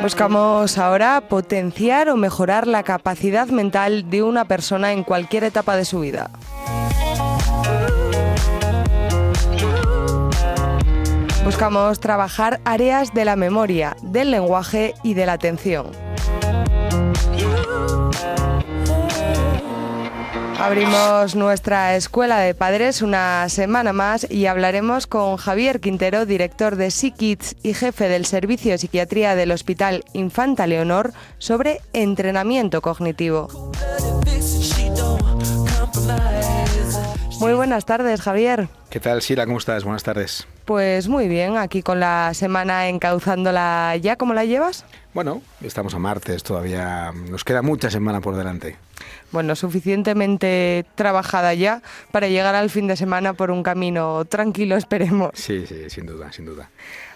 Buscamos ahora potenciar o mejorar la capacidad mental de una persona en cualquier etapa de su vida. Buscamos trabajar áreas de la memoria, del lenguaje y de la atención. Abrimos nuestra escuela de padres una semana más y hablaremos con Javier Quintero, director de SiKids y jefe del Servicio de Psiquiatría del Hospital Infanta Leonor, sobre entrenamiento cognitivo. Muy buenas tardes, Javier. ¿Qué tal, Sira? ¿Cómo estás? Buenas tardes. Pues muy bien, aquí con la semana encauzándola ya. ¿Cómo la llevas? Bueno, estamos a martes, todavía nos queda mucha semana por delante. Bueno, suficientemente trabajada ya para llegar al fin de semana por un camino tranquilo, esperemos. Sí, sin duda, sin duda.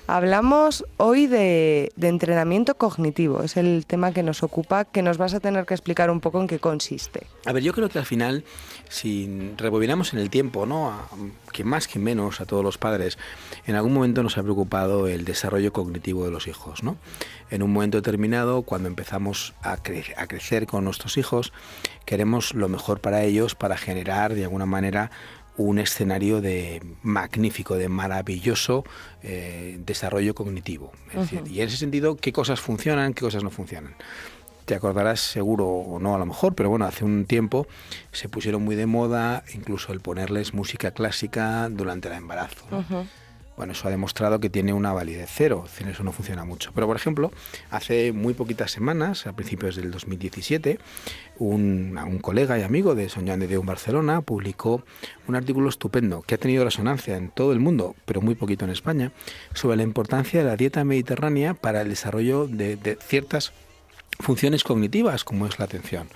Hablamos hoy de entrenamiento cognitivo, es el tema que nos ocupa, que nos vas a tener que explicar un poco en qué consiste. A ver, yo creo que al final, si rebobinamos en el tiempo, ¿no? Que más que menos a todos los padres, en algún momento nos ha preocupado el desarrollo cognitivo de los hijos, ¿no? En un momento determinado, cuando empezamos a crecer con nuestros hijos, queremos lo mejor para ellos, para generar de alguna manera un escenario de magnífico, de maravilloso desarrollo cognitivo. Es decir, y en ese sentido, ¿qué cosas funcionan, qué cosas no funcionan? Te acordarás seguro o no a lo mejor, pero bueno, hace un tiempo se pusieron muy de moda incluso el ponerles música clásica durante el embarazo, ¿no? Bueno, eso ha demostrado que tiene una validez cero, es decir, eso no funciona mucho. Pero, por ejemplo, hace muy poquitas semanas, a principios del 2017, un colega y amigo de Sant Joan de Déu en Barcelona publicó un artículo estupendo que ha tenido resonancia en todo el mundo, pero muy poquito en España, sobre la importancia de la dieta mediterránea para el desarrollo de ciertas funciones cognitivas, como es la atención.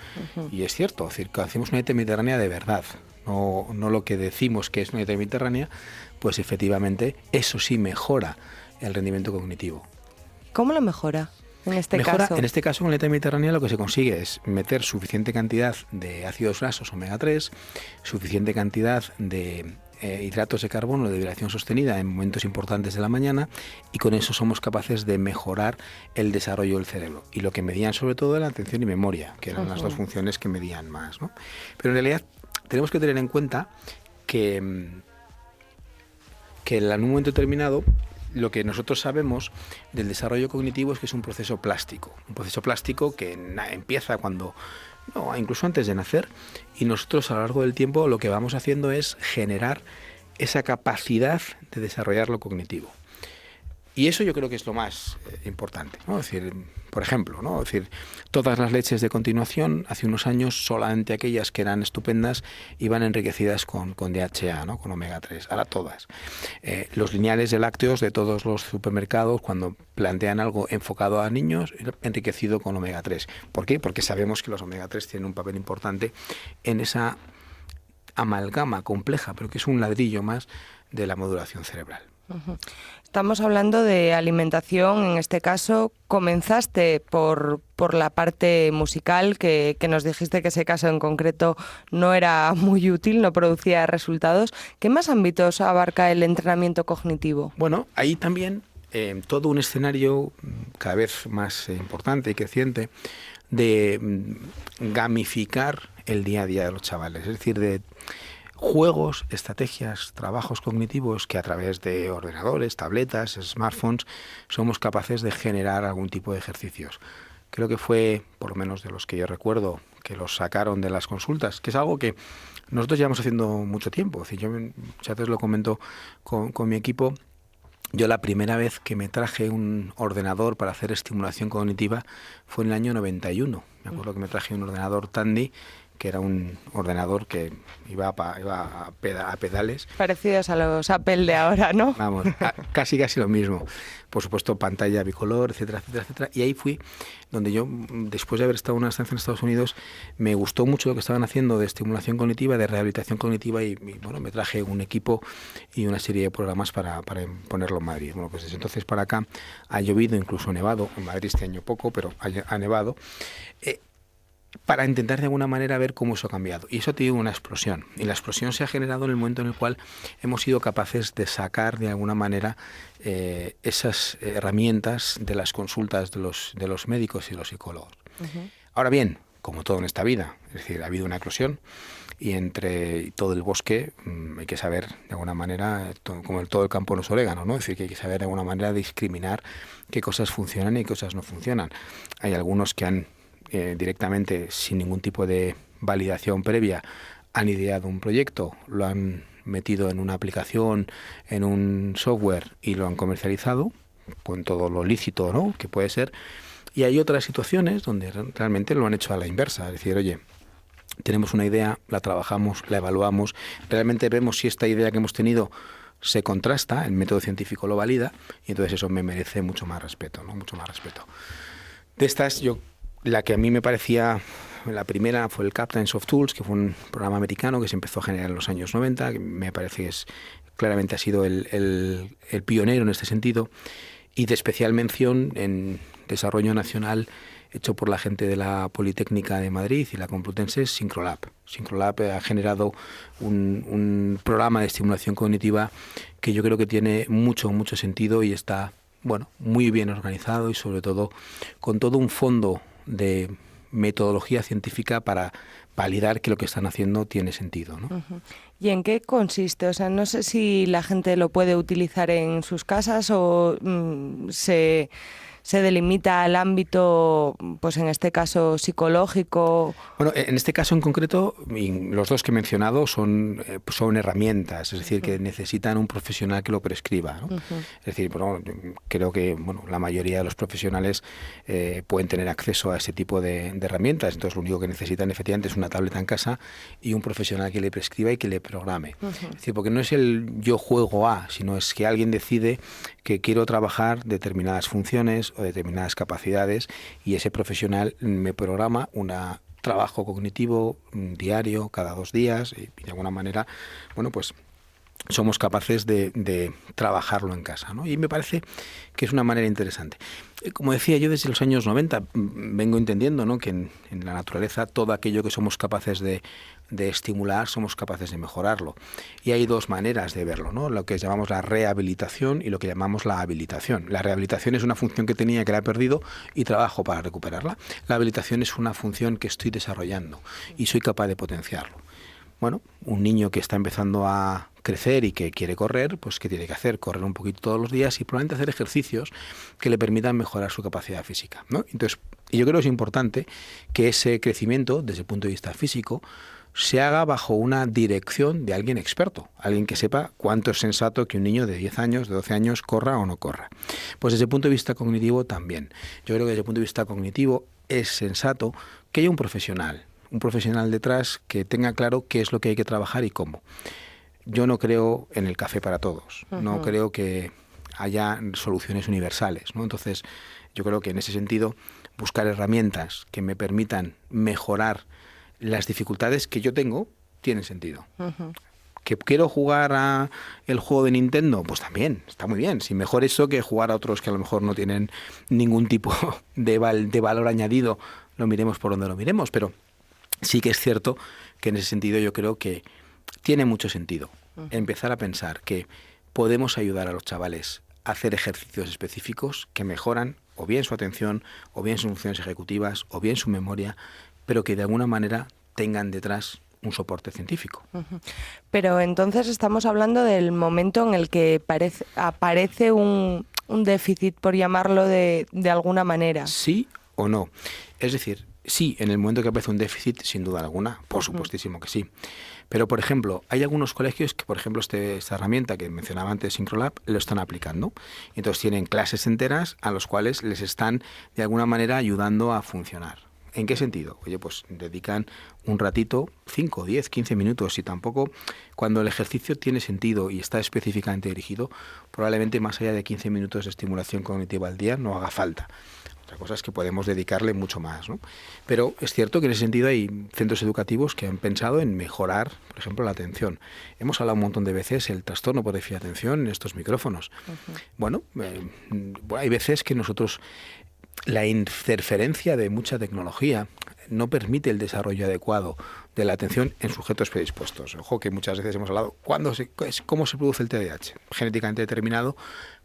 Y es cierto, es decir, que hacemos una dieta mediterránea de verdad, no lo que decimos que es una dieta mediterránea, pues efectivamente eso sí mejora el rendimiento cognitivo. ¿Cómo lo mejora en este caso? En este caso, con la dieta mediterránea lo que se consigue es meter suficiente cantidad de ácidos grasos omega 3, suficiente cantidad de hidratos de carbono de vibración sostenida en momentos importantes de la mañana, y con eso somos capaces de mejorar el desarrollo del cerebro. Y lo que medían sobre todo era la atención y memoria, que eran las dos funciones que medían más, ¿no? Pero en realidad tenemos que tener en cuenta que en un momento determinado lo que nosotros sabemos del desarrollo cognitivo es que es un proceso plástico que empieza incluso antes de nacer, y nosotros a lo largo del tiempo lo que vamos haciendo es generar esa capacidad de desarrollar lo cognitivo. Y eso yo creo que es lo más importante, ¿no? Es decir, por ejemplo, ¿no? Es decir, todas las leches de continuación, hace unos años, solamente aquellas que eran estupendas iban enriquecidas con DHA, ¿no? Con omega 3, ahora todas. Los lineales de lácteos de todos los supermercados, cuando plantean algo enfocado a niños, enriquecido con omega 3. ¿Por qué? Porque sabemos que los omega 3 tienen un papel importante en esa amalgama compleja, pero que es un ladrillo más de la modulación cerebral. Estamos hablando de alimentación, en este caso comenzaste por la parte musical, que nos dijiste que ese caso en concreto no era muy útil, no producía resultados. ¿Qué más ámbitos abarca el entrenamiento cognitivo? Bueno, ahí también todo un escenario cada vez más importante y creciente de gamificar el día a día de los chavales, es decir, de juegos, estrategias, trabajos cognitivos que a través de ordenadores, tabletas, smartphones, somos capaces de generar algún tipo de ejercicios. Creo que fue, por lo menos de los que yo recuerdo, que los sacaron de las consultas, que es algo que nosotros llevamos haciendo mucho tiempo. Es decir, yo muchas veces lo comento con mi equipo. Yo la primera vez que me traje un ordenador para hacer estimulación cognitiva fue en el año 91. Me acuerdo que me traje un ordenador Tandy, que era un ordenador que iba a pedales. Parecidos a los Apple de ahora, ¿no? Vamos, casi lo mismo. Por supuesto, pantalla bicolor, etcétera, etcétera, etcétera. Y ahí fui donde yo, después de haber estado una estancia en Estados Unidos, me gustó mucho lo que estaban haciendo de estimulación cognitiva, de rehabilitación cognitiva, y bueno, me traje un equipo y una serie de programas para ponerlo en Madrid. Bueno, pues desde entonces para acá ha llovido, incluso nevado. En Madrid este año poco, pero ha nevado. para intentar de alguna manera ver cómo eso ha cambiado. Y eso ha tenido una explosión. Y la explosión se ha generado en el momento en el cual hemos sido capaces de sacar de alguna manera esas herramientas de las consultas de los médicos y los psicólogos. Ahora bien, como todo en esta vida, es decir, ha habido una eclosión y entre todo el bosque hay que saber de alguna manera, como todo el campo no es orégano, ¿no? Es decir, que hay que saber de alguna manera discriminar qué cosas funcionan y qué cosas no funcionan. Hay algunos que han directamente, sin ningún tipo de validación previa, han ideado un proyecto, lo han metido en una aplicación, en un software y lo han comercializado con todo lo lícito, ¿no?, que puede ser. Y hay otras situaciones donde realmente lo han hecho a la inversa, es decir, oye, tenemos una idea, la trabajamos, la evaluamos, realmente vemos si esta idea que hemos tenido se contrasta, el método científico lo valida, y entonces eso me merece mucho más respeto, ¿no? Mucho más respeto. De estas, la que a mí me parecía, la primera fue el Captains of Tools, que fue un programa americano que se empezó a generar en los años 90, que me parece que claramente ha sido el pionero en este sentido, y de especial mención en desarrollo nacional hecho por la gente de la Politécnica de Madrid y la Complutense, Syncrolab. Syncrolab ha generado un programa de estimulación cognitiva que yo creo que tiene mucho sentido y está, muy bien organizado y sobre todo con todo un fondo de metodología científica para validar que lo que están haciendo tiene sentido, ¿no? Uh-huh. ¿Y en qué consiste? O sea, no sé si la gente lo puede utilizar en sus casas o se delimita al ámbito, pues en este caso psicológico. Bueno, en este caso en concreto, los dos que he mencionado son herramientas, es decir, que necesitan un profesional que lo prescriba, ¿no? Es decir, creo que la mayoría de los profesionales pueden tener acceso a ese tipo de herramientas, entonces lo único que necesitan efectivamente es una tableta en casa y un profesional que le prescriba y que le programe. Es decir, porque no es el yo juego a, sino es que alguien decide que quiero trabajar determinadas funciones o determinadas capacidades y ese profesional me programa un trabajo cognitivo diario, cada 2 días y de alguna manera, pues somos capaces de trabajarlo en casa, ¿no? Y me parece que es una manera interesante. Como decía yo, desde los años 90 vengo entendiendo, ¿no?, que en la naturaleza todo aquello que somos capaces de estimular, somos capaces de mejorarlo. Y hay 2 maneras de verlo, ¿no? Lo que llamamos la rehabilitación y lo que llamamos la habilitación. La rehabilitación es una función que tenía, que la he perdido y trabajo para recuperarla. La habilitación es una función que estoy desarrollando y soy capaz de potenciarlo. Un niño que está empezando a crecer y que quiere correr, pues ¿qué tiene que hacer? Correr un poquito todos los días y probablemente hacer ejercicios que le permitan mejorar su capacidad física, ¿no? Entonces, yo creo que es importante que ese crecimiento, desde el punto de vista físico, se haga bajo una dirección de alguien experto, alguien que sepa cuánto es sensato que un niño de 10 años, de 12 años, corra o no corra. Pues desde el punto de vista cognitivo también. Yo creo que desde el punto de vista cognitivo es sensato que haya un profesional detrás que tenga claro qué es lo que hay que trabajar y cómo. Yo no creo en el café para todos, no creo que haya soluciones universales, ¿no? Entonces, yo creo que en ese sentido, buscar herramientas que me permitan mejorar las dificultades que yo tengo, tiene sentido. ¿Que quiero jugar a el juego de Nintendo? Pues también, está muy bien. Si mejor eso que jugar a otros que a lo mejor no tienen ningún tipo de valor añadido, lo miremos por donde lo miremos, pero sí que es cierto que en ese sentido yo creo que tiene mucho sentido empezar a pensar que podemos ayudar a los chavales a hacer ejercicios específicos que mejoran o bien su atención, o bien sus funciones ejecutivas, o bien su memoria, pero que de alguna manera tengan detrás un soporte científico. Pero entonces estamos hablando del momento en el que aparece un déficit, por llamarlo de alguna manera. ¿Sí o no? Es decir, sí, en el momento que aparece un déficit, sin duda alguna, por supuestísimo que sí. Pero, por ejemplo, hay algunos colegios que, por ejemplo, esta herramienta que mencionaba antes, Syncrolab, lo están aplicando. Entonces tienen clases enteras a los cuales les están, de alguna manera, ayudando a funcionar. ¿En qué sentido? Oye, pues dedican un ratito, 5, 10, 15 minutos, y tampoco, cuando el ejercicio tiene sentido y está específicamente dirigido, probablemente más allá de 15 minutos de estimulación cognitiva al día no haga falta. Otra cosa es que podemos dedicarle mucho más, ¿no? Pero es cierto que en ese sentido hay centros educativos que han pensado en mejorar, por ejemplo, la atención. Hemos hablado un montón de veces del trastorno por déficit de atención en estos micrófonos. Hay veces que nosotros la interferencia de mucha tecnología no permite el desarrollo adecuado de la atención en sujetos predispuestos. Ojo que muchas veces hemos hablado cómo se produce el TDAH, genéticamente determinado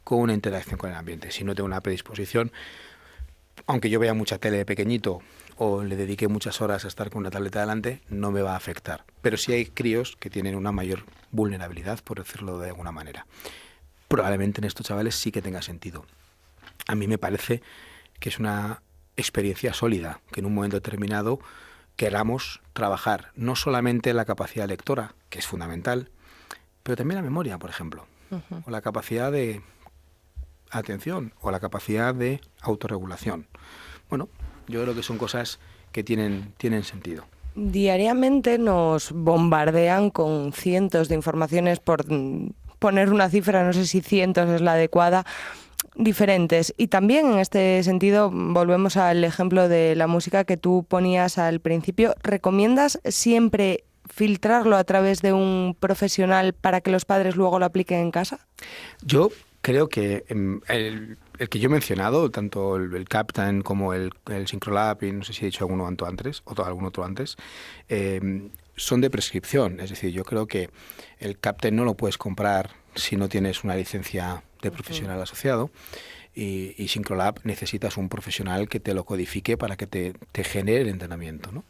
con una interacción con el ambiente. Si no tengo una predisposición, aunque yo vea mucha tele de pequeñito o le dedique muchas horas a estar con una tableta delante, no me va a afectar. Pero sí hay críos que tienen una mayor vulnerabilidad, por decirlo de alguna manera. Probablemente en estos chavales sí que tenga sentido. A mí me parece que es una experiencia sólida, que en un momento determinado queramos trabajar no solamente la capacidad lectora, que es fundamental, pero también la memoria, por ejemplo, o la capacidad de atención, o la capacidad de autorregulación. Bueno, yo creo que son cosas que tienen sentido. Diariamente nos bombardean con cientos de informaciones, por poner una cifra, no sé si cientos es la adecuada, diferentes. Y también en este sentido volvemos al ejemplo de la música que tú ponías al principio. ¿Recomiendas siempre filtrarlo a través de un profesional para que los padres luego lo apliquen en casa? Yo creo que el que yo he mencionado, tanto el Captain como el Syncrolab, y no sé si he dicho alguno antes, o algún otro antes, son de prescripción. Es decir, yo creo que el Captain no lo puedes comprar si no tienes una licencia de profesional asociado, y Syncrolab necesitas un profesional que te lo codifique para que te genere el entrenamiento, ¿no?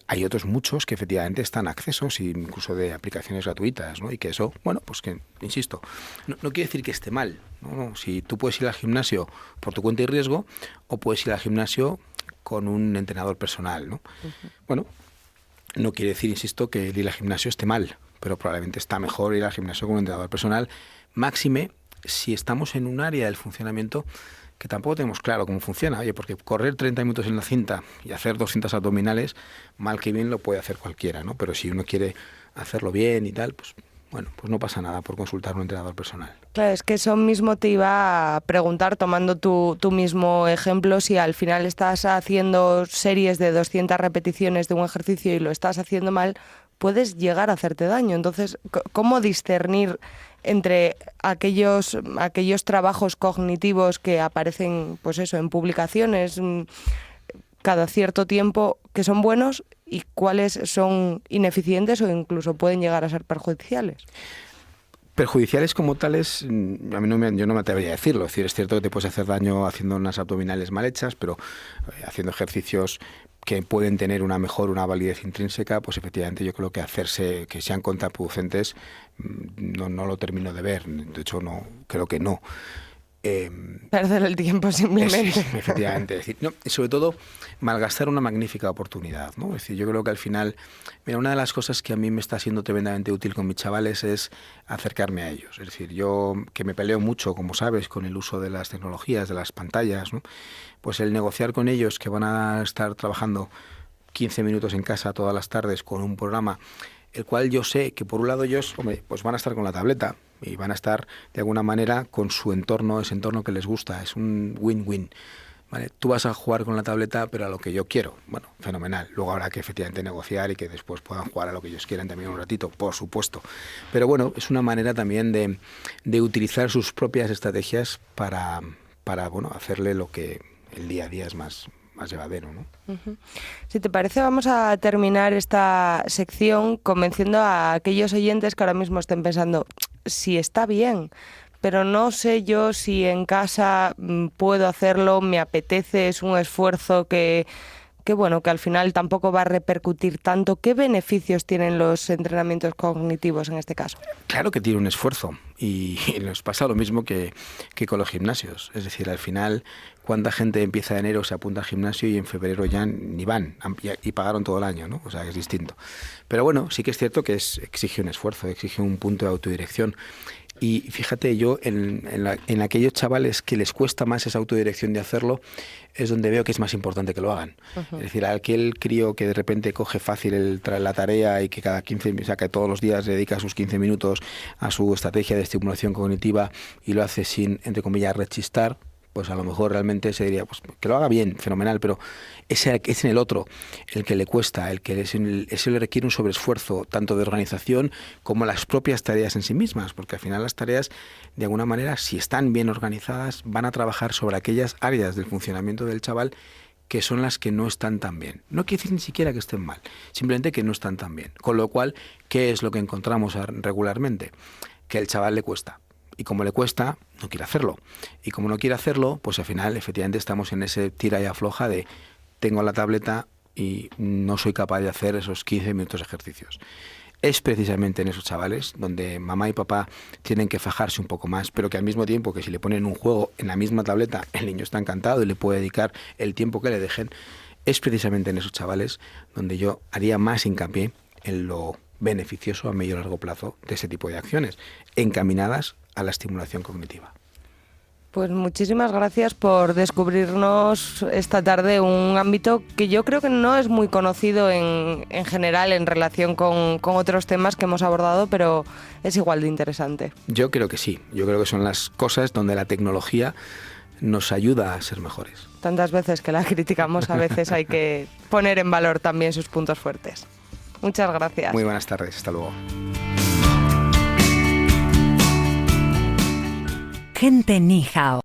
Hay otros muchos que efectivamente están a accesos, incluso de aplicaciones gratuitas, ¿no? Y que eso, bueno, pues que, insisto, no quiere decir que esté mal, ¿no? Si tú puedes ir al gimnasio por tu cuenta y riesgo, o puedes ir al gimnasio con un entrenador personal, ¿no? Bueno, no quiere decir, insisto, que el ir al gimnasio esté mal, pero probablemente está mejor ir al gimnasio con un entrenador personal, máxime si estamos en un área del funcionamiento que tampoco tenemos claro cómo funciona. Oye, porque correr 30 minutos en la cinta y hacer 200 abdominales, mal que bien lo puede hacer cualquiera, ¿no? Pero si uno quiere hacerlo bien y tal, pues bueno, pues no pasa nada por consultar a un entrenador personal. Claro, es que eso mismo te iba a preguntar, tomando tu mismo ejemplo, si al final estás haciendo series de 200 repeticiones de un ejercicio y lo estás haciendo mal, puedes llegar a hacerte daño. Entonces, ¿cómo discernir entre aquellos trabajos cognitivos que aparecen, pues eso, en publicaciones cada cierto tiempo, que son buenos, y cuáles son ineficientes o incluso pueden llegar a ser perjudiciales? Perjudiciales como tales, yo no me atrevería a decirlo. Es decir, es cierto que te puedes hacer daño haciendo unas abdominales mal hechas, pero haciendo ejercicios que pueden tener una validez intrínseca, pues efectivamente yo creo que sean contraproducentes, no lo termino de ver. De hecho, creo que no. Perder el tiempo simplemente. Efectivamente. Es decir, no, y sobre todo, malgastar una magnífica oportunidad, ¿no? Es decir, yo creo que al final, mira, una de las cosas que a mí me está siendo tremendamente útil con mis chavales es acercarme a ellos. Es decir, yo que me peleo mucho, como sabes, con el uso de las tecnologías, de las pantallas, ¿no? Pues el negociar con ellos que van a estar trabajando 15 minutos en casa todas las tardes con un programa, el cual yo sé que por un lado ellos, pues van a estar con la tableta y van a estar de alguna manera con su entorno, ese entorno que les gusta, es un win-win. ¿Vale? Tú vas a jugar con la tableta, pero a lo que yo quiero. Bueno, fenomenal. Luego habrá que efectivamente negociar y que después puedan jugar a lo que ellos quieran también un ratito, por supuesto. Pero bueno, es una manera también de utilizar sus propias estrategias para hacerle lo que el día a día es más llevadero, ¿no? Si te parece, vamos a terminar esta sección convenciendo a aquellos oyentes que ahora mismo estén pensando si está bien, pero no sé yo si en casa puedo hacerlo, me apetece, es un esfuerzo que al final tampoco va a repercutir tanto. ¿Qué beneficios tienen los entrenamientos cognitivos en este caso? Claro que tiene un esfuerzo, y nos pasa lo mismo que con los gimnasios. Es decir, al final, ¿cuánta gente empieza de enero, se apunta al gimnasio y en febrero ya ni van y pagaron todo el año, ¿no? O sea, es distinto. Pero bueno, sí que es cierto que exige un esfuerzo, exige un punto de autodirección. Y fíjate, yo en aquellos chavales que les cuesta más esa autodirección de hacerlo, es donde veo que es más importante que lo hagan. Es decir, aquel crío que de repente coge fácil la tarea y que que todos los días dedica sus 15 minutos a su estrategia de estimulación cognitiva y lo hace sin, entre comillas, rechistar, pues a lo mejor realmente se diría, pues que lo haga bien, fenomenal, pero es en el otro el que le cuesta, ese le requiere un sobreesfuerzo, tanto de organización como las propias tareas en sí mismas, porque al final las tareas, de alguna manera, si están bien organizadas, van a trabajar sobre aquellas áreas del funcionamiento del chaval que son las que no están tan bien. No quiere decir ni siquiera que estén mal, simplemente que no están tan bien. Con lo cual, ¿qué es lo que encontramos regularmente? Que al chaval le cuesta. Y como le cuesta, no quiere hacerlo. Y como no quiere hacerlo, pues al final efectivamente estamos en ese tira y afloja de tengo la tableta y no soy capaz de hacer esos 15 minutos de ejercicios. Es precisamente en esos chavales donde mamá y papá tienen que fajarse un poco más, pero que al mismo tiempo que si le ponen un juego en la misma tableta, el niño está encantado y le puede dedicar el tiempo que le dejen. Es precisamente en esos chavales donde yo haría más hincapié en lo beneficioso a medio y largo plazo de ese tipo de acciones, encaminadas a la estimulación cognitiva. Pues muchísimas gracias por descubrirnos esta tarde un ámbito que yo creo que no es muy conocido en general en relación con otros temas que hemos abordado, pero es igual de interesante. Yo creo que sí, yo creo que son las cosas donde la tecnología nos ayuda a ser mejores. Tantas veces que la criticamos, a veces hay que poner en valor también sus puntos fuertes. Muchas gracias. Muy buenas tardes, hasta luego. Gente Ni Hao.